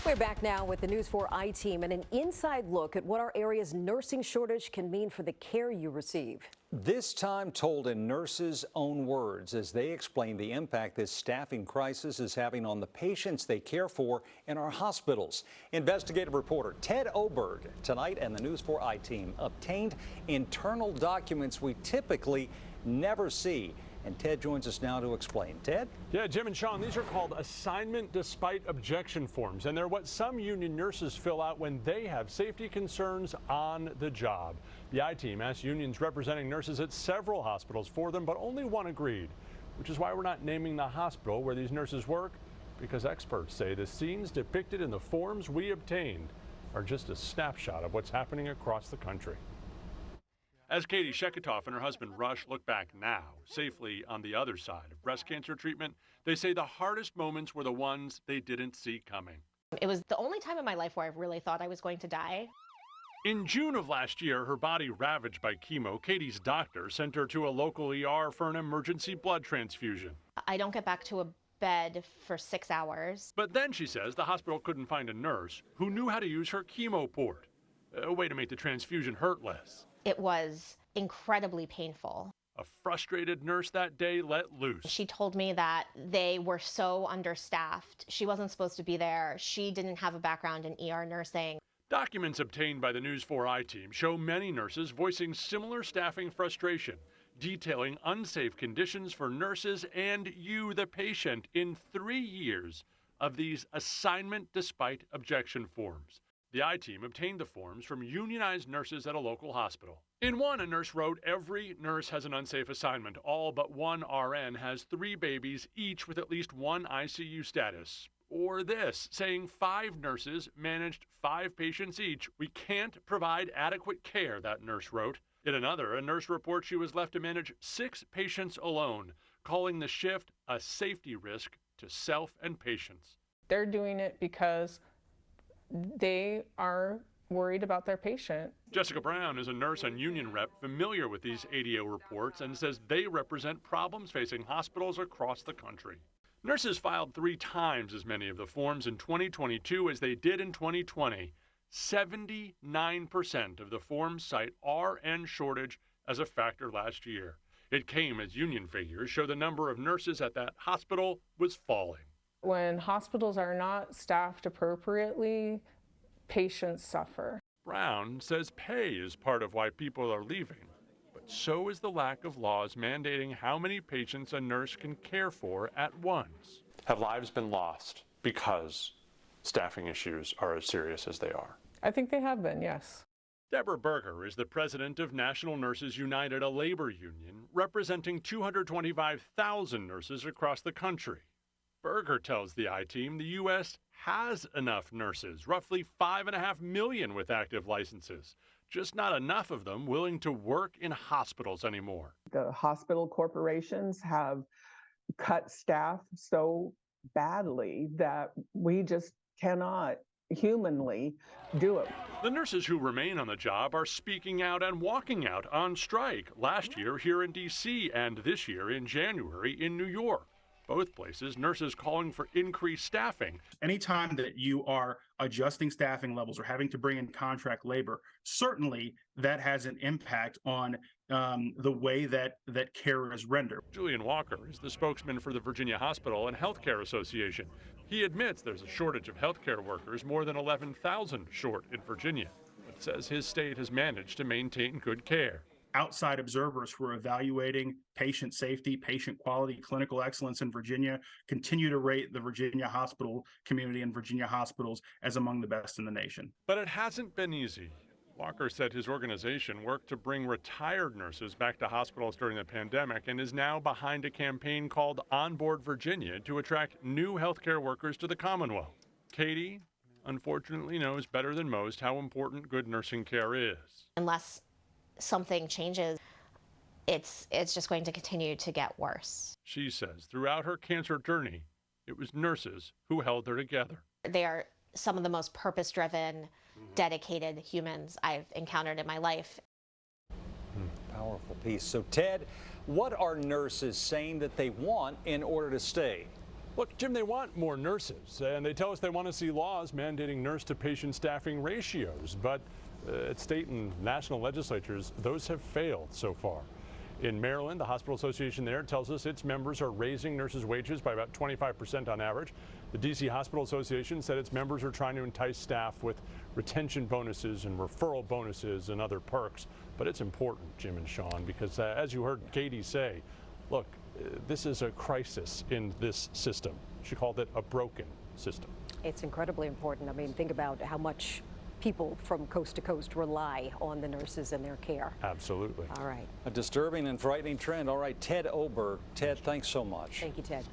We're back now with the News 4 I-Team and an inside look at what our area's nursing shortage can mean for the care you receive. This time told in nurses' own words as they explain the impact this staffing crisis is having on the patients they care for in our hospitals. Investigative reporter Ted Oberg tonight and the News 4 I-Team obtained internal documents we typically never see. And Ted joins us now to explain. Ted? Yeah, Jim and Sean, these are called assignment despite objection forms, and they're what some union nurses fill out when they have safety concerns on the job. The I-Team asked unions representing nurses at several hospitals for them, but only one agreed, which is why we're not naming the hospital where these nurses work, because experts say the scenes depicted in the forms we obtained are just a snapshot of what's happening across the country. As Katie Sheketoff and her husband Rush look back now, safely on the other side of breast cancer treatment, they say the hardest moments were the ones they didn't see coming. It was the only time in my life where I really thought I was going to die. In June of last year, her body ravaged by chemo, Katie's doctor sent her to a local ER for an emergency blood transfusion. I don't get back to a bed for 6 hours. But then, she says, the hospital couldn't find a nurse who knew how to use her chemo port, a way to make the transfusion hurt less. It was incredibly painful. A frustrated nurse that day let loose. She told me that they were so understaffed. She wasn't supposed to be there. She didn't have a background in ER nursing. Documents obtained by the News 4 I-Team show many nurses voicing similar staffing frustration, detailing unsafe conditions for nurses and you, the patient, in 3 years of these assignment despite objection forms. The I-Team obtained the forms from unionized nurses at a local hospital. In one, a nurse wrote, "Every nurse has an unsafe assignment. All but one RN has 3 babies, each with at least 1 ICU status." Or this, saying 5 nurses managed 5 patients each. "We can't provide adequate care," that nurse wrote. In another, a nurse reports she was left to manage 6 patients alone, calling the shift a safety risk to self and patients. They're doing it because they are worried about their patient. Jessica Brown is a nurse and union rep familiar with these ADO reports and says they represent problems facing hospitals across the country. Nurses filed 3 times as many of the forms in 2022 as they did in 2020. 79% of the forms cite RN shortage as a factor last year. It came as union figures show the number of nurses at that hospital was falling. When hospitals are not staffed appropriately, patients suffer. Brown says pay is part of why people are leaving, but so is the lack of laws mandating how many patients a nurse can care for at once. Have lives been lost because staffing issues are as serious as they are? I think they have been, yes. Deborah Berger is the president of National Nurses United, a labor union representing 225,000 nurses across the country. Berger tells the I-Team the U.S. has enough nurses, roughly 5.5 million with active licenses, just not enough of them willing to work in hospitals anymore. The hospital corporations have cut staff so badly that we just cannot humanly do it. The nurses who remain on the job are speaking out and walking out on strike, last year here in D.C. and this year in January in New York. Both places, nurses calling for increased staffing. Anytime that you are adjusting staffing levels or having to bring in contract labor, certainly that has an impact on the way that care is rendered. Julian Walker is the spokesman for the Virginia Hospital and Healthcare Association. He admits there's a shortage of healthcare workers, more than 11,000 short in Virginia, but says his state has managed to maintain good care. Outside observers who are evaluating patient safety, patient quality, clinical excellence in Virginia continue to rate the Virginia hospital community and Virginia hospitals as among the best in the nation. But it hasn't been easy. Walker said his organization worked to bring retired nurses back to hospitals during the pandemic and is now behind a campaign called Onboard Virginia to attract new healthcare workers to the Commonwealth. Katie, unfortunately, knows better than most how important good nursing care is. Unless something changes, it's just going to continue to get worse. She says throughout her cancer journey, it was nurses who held her together. They are some of the most purpose-driven, dedicated humans I've encountered in my life. Powerful piece. So, Ted, what are nurses saying that they want in order to stay? Look, Jim, they want more nurses, and they tell us they want to see laws mandating nurse-to-patient staffing ratios. But at state and national legislatures, those have failed so far. In Maryland, the Hospital Association there tells us its members are raising nurses' wages by about 25% on average. The D.C. Hospital Association said its members are trying to entice staff with retention bonuses and referral bonuses and other perks. But it's important, Jim and Sean, because as you heard Katie say, look, this is a crisis in this system. She called it a broken system. It's incredibly important. I mean, think about how much people from coast to coast rely on the nurses and their care. Absolutely. All right. A disturbing and frightening trend. All right, Ted Oberg. Ted, thanks so much. Thank you, Ted.